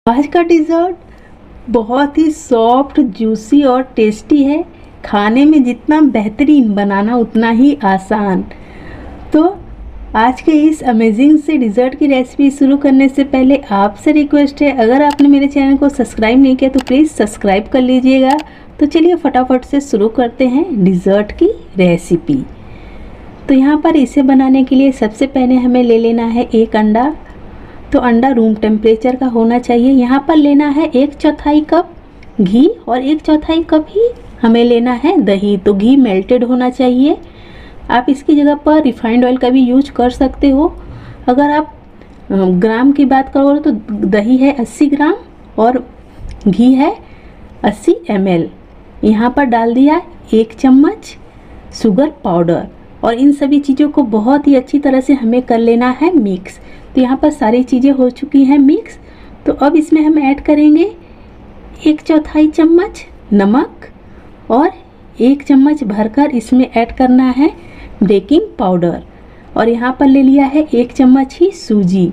आज का डिज़र्ट बहुत ही सॉफ्ट, जूसी और टेस्टी है। खाने में जितना बेहतरीन, बनाना उतना ही आसान। तो आज के इस अमेजिंग से डिज़र्ट की रेसिपी शुरू करने से पहले आपसे रिक्वेस्ट है, अगर आपने मेरे चैनल को सब्सक्राइब नहीं किया तो प्लीज़ सब्सक्राइब कर लीजिएगा। तो चलिए फटाफट से शुरू करते हैं डिज़र्ट की रेसिपी। तो यहाँ पर इसे बनाने के लिए सबसे पहले हमें ले लेना है एक अंडा। तो अंडा रूम टेम्परेचर का होना चाहिए। यहाँ पर लेना है 1/4 कप घी और 1/4 कप ही हमें लेना है दही। तो घी मेल्टेड होना चाहिए। आप इसकी जगह पर रिफाइंड ऑयल का भी यूज कर सकते हो। अगर आप ग्राम की बात करो तो दही है 80 ग्राम और घी है 80 ml। यहाँ पर डाल दिया 1 चम्मच शुगर पाउडर और इन सभी चीज़ों को बहुत ही अच्छी तरह से हमें कर लेना है मिक्स। तो यहाँ पर सारी चीज़ें हो चुकी हैं मिक्स। तो अब इसमें हम ऐड करेंगे 1/4 चम्मच नमक और 1 चम्मच भरकर इसमें ऐड करना है बेकिंग पाउडर। और यहाँ पर ले लिया है 1 चम्मच ही सूजी।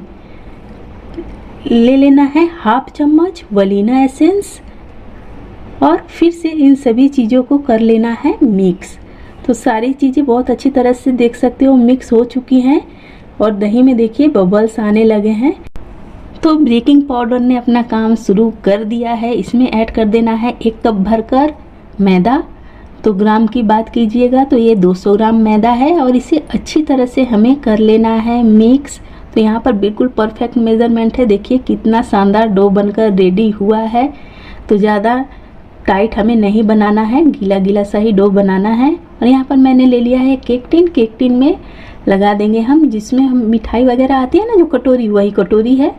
ले लेना है 1/2 चम्मच वनीला एसेंस और फिर से इन सभी चीज़ों को कर लेना है मिक्स। तो सारी चीज़ें बहुत अच्छी तरह से देख सकते हो मिक्स हो चुकी हैं और दही में देखिए बबल्स आने लगे हैं। तो बेकिंग पाउडर ने अपना काम शुरू कर दिया है। इसमें ऐड कर देना है 1 कप भरकर मैदा। तो ग्राम की बात कीजिएगा तो ये 200 ग्राम मैदा है और इसे अच्छी तरह से हमें कर लेना है मिक्स। तो यहाँ पर बिल्कुल परफेक्ट मेज़रमेंट है। देखिए कितना शानदार डो बनकर रेडी हुआ है। तो ज़्यादा टाइट हमें नहीं बनाना है, गीला गीला सा ही डो बनाना है। और यहाँ पर मैंने ले लिया है केक टिन। केक टिन में लगा देंगे हम, जिसमें हम मिठाई वगैरह आती है ना, जो कटोरी, वही कटोरी है।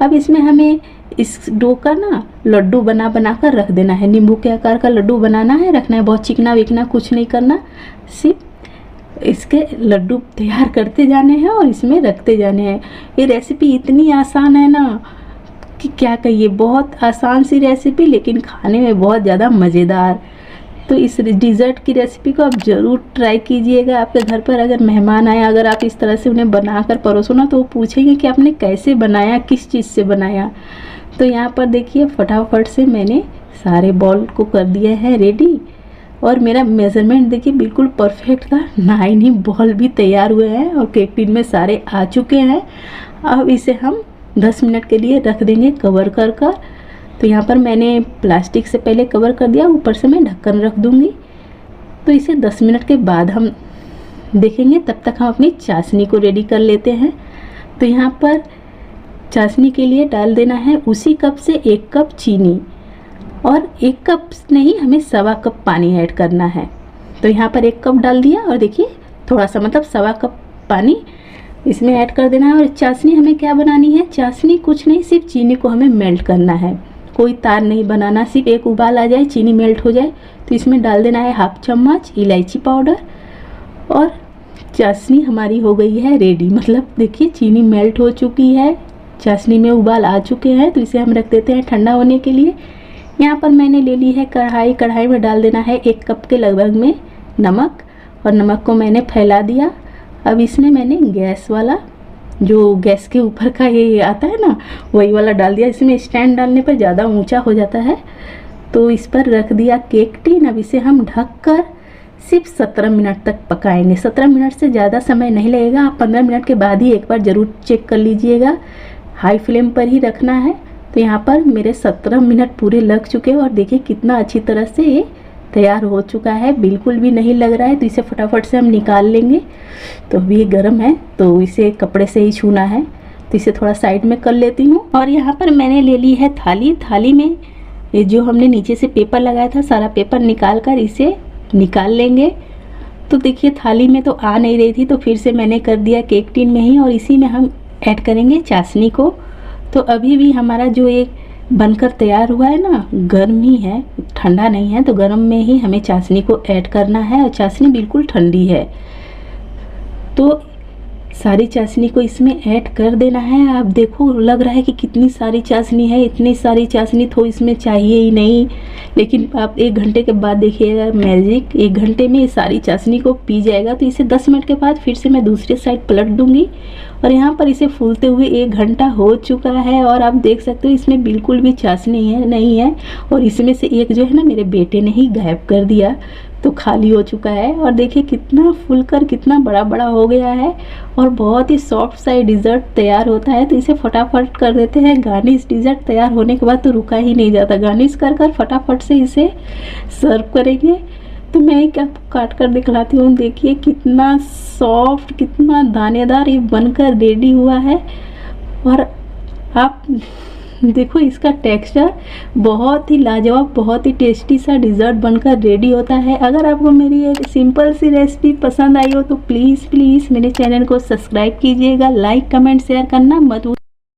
अब इसमें हमें इस डो का ना लड्डू बना कर रख देना है। नींबू के आकार का लड्डू बनाना है, रखना है। बहुत चिकना विकना कुछ नहीं करना, सिर्फ इसके लड्डू तैयार करते जाने हैं और इसमें रखते जाने हैं। ये रेसिपी इतनी आसान है ना कि क्या कहिए, बहुत आसान सी रेसिपी लेकिन खाने में बहुत ज़्यादा मज़ेदार। तो इस डिज़र्ट की रेसिपी को आप ज़रूर ट्राई कीजिएगा। आपके घर पर अगर मेहमान आए, अगर आप इस तरह से उन्हें बनाकर परोसो ना, तो वो पूछेंगे कि आपने कैसे बनाया, किस चीज़ से बनाया। तो यहाँ पर देखिए फटाफट से मैंने सारे बॉल को कर दिया है रेडी। और मेरा मेज़रमेंट देखिए बिल्कुल परफेक्ट था। 9 ही बॉल भी तैयार हुए हैं और केक टिन में सारे आ चुके हैं। अब इसे हम 10 मिनट के लिए रख देंगे कवर कर। तो यहाँ पर मैंने प्लास्टिक से पहले कवर कर दिया, ऊपर से मैं ढक्कन रख दूँगी। तो इसे 10 मिनट के बाद हम देखेंगे। तब तक हम अपनी चाशनी को रेडी कर लेते हैं। तो यहाँ पर चाशनी के लिए डाल देना है उसी कप से 1 कप चीनी और 1 कप नहीं, हमें 1/4 कप पानी ऐड करना है। तो यहाँ पर 1 कप डाल दिया और देखिए थोड़ा सा, मतलब 1/4 कप पानी इसमें ऐड कर देना है। और चाशनी हमें क्या बनानी है, चाशनी कुछ नहीं, सिर्फ चीनी को हमें मेल्ट करना है। कोई तार नहीं बनाना, सिर्फ एक उबाल आ जाए, चीनी मेल्ट हो जाए तो इसमें डाल देना है 1/2 चम्मच इलायची पाउडर। और चाशनी हमारी हो गई है रेडी। मतलब देखिए चीनी मेल्ट हो चुकी है, चाशनी में उबाल आ चुके हैं। तो इसे हम रख देते हैं ठंडा होने के लिए। यहाँ पर मैंने ले ली है कढ़ाई। कढ़ाई में डाल देना है 1 कप के लगभग में नमक और नमक को मैंने फैला दिया। अब इसमें मैंने गैस वाला, जो गैस के ऊपर का ये आता है ना, वही वाला डाल दिया। इसमें स्टैंड डालने पर ज़्यादा ऊंचा हो जाता है। तो इस पर रख दिया केक टिन। अब इसे हम ढककर सिर्फ 17 मिनट तक पकाएंगे। 17 मिनट से ज़्यादा समय नहीं लगेगा। आप 15 मिनट के बाद ही एक बार ज़रूर चेक कर लीजिएगा। हाई फ्लेम पर ही रखना है। तो यहाँ पर मेरे 17 मिनट पूरे लग चुके हैं और देखिए कितना अच्छी तरह से ये तैयार हो चुका है, बिल्कुल भी नहीं लग रहा है। तो इसे फटाफट से हम निकाल लेंगे। तो अभी ये गर्म है तो इसे कपड़े से ही छूना है। तो इसे थोड़ा साइड में कर लेती हूँ। और यहाँ पर मैंने ले ली है थाली। थाली में ये जो हमने नीचे से पेपर लगाया था, सारा पेपर निकाल कर इसे निकाल लेंगे। तो देखिए थाली में तो आ नहीं रही थी, तो फिर से मैंने कर दिया केक टिन में ही। और इसी में हम ऐड करेंगे चाशनी को। तो अभी भी हमारा जो एक बनकर तैयार हुआ है ना, गर्म ही है, ठंडा नहीं है। तो गर्म में ही हमें चाशनी को ऐड करना है और चाशनी बिल्कुल ठंडी है। तो सारी चाशनी को इसमें ऐड कर देना है। आप देखो लग रहा है कि कितनी सारी चाशनी है। इतनी सारी चाशनी तो इसमें चाहिए ही नहीं। लेकिन आप 1 घंटे के बाद देखिएगा मैजिक, 1 घंटे में ये सारी चाशनी को पी जाएगा। तो इसे 10 मिनट के बाद फिर से मैं दूसरी साइड पलट दूंगी और यहाँ पर इसे फूलते हुए 1 घंटा हो चुका है और आप देख सकते हो इसमें बिल्कुल भी चाशनी नहीं है। और इसमें से एक जो है ना मेरे बेटे ने ही गायब कर दिया, तो खाली हो चुका है। और देखिए कितना फूलकर कितना बड़ा बड़ा हो गया है और बहुत ही सॉफ्ट सा डिज़र्ट तैयार होता है। तो इसे फटाफट कर देते हैं गार्निश। डिज़र्ट तैयार होने के बाद तो रुका ही नहीं जाता, गार्निश कर कर फटाफट से इसे सर्व करेंगे। तो मैं एक आपको काट कर दिखलाती हूँ। देखिए कितना सॉफ्ट, कितना दानेदार ये बनकर रेडी हुआ है। और आप देखो इसका टेक्सचर बहुत ही लाजवाब, बहुत ही टेस्टी सा डिज़र्ट बनकर रेडी होता है। अगर आपको मेरी ये सिंपल सी रेसिपी पसंद आई हो तो प्लीज़ मेरे चैनल को सब्सक्राइब कीजिएगा, लाइक कमेंट शेयर करना मत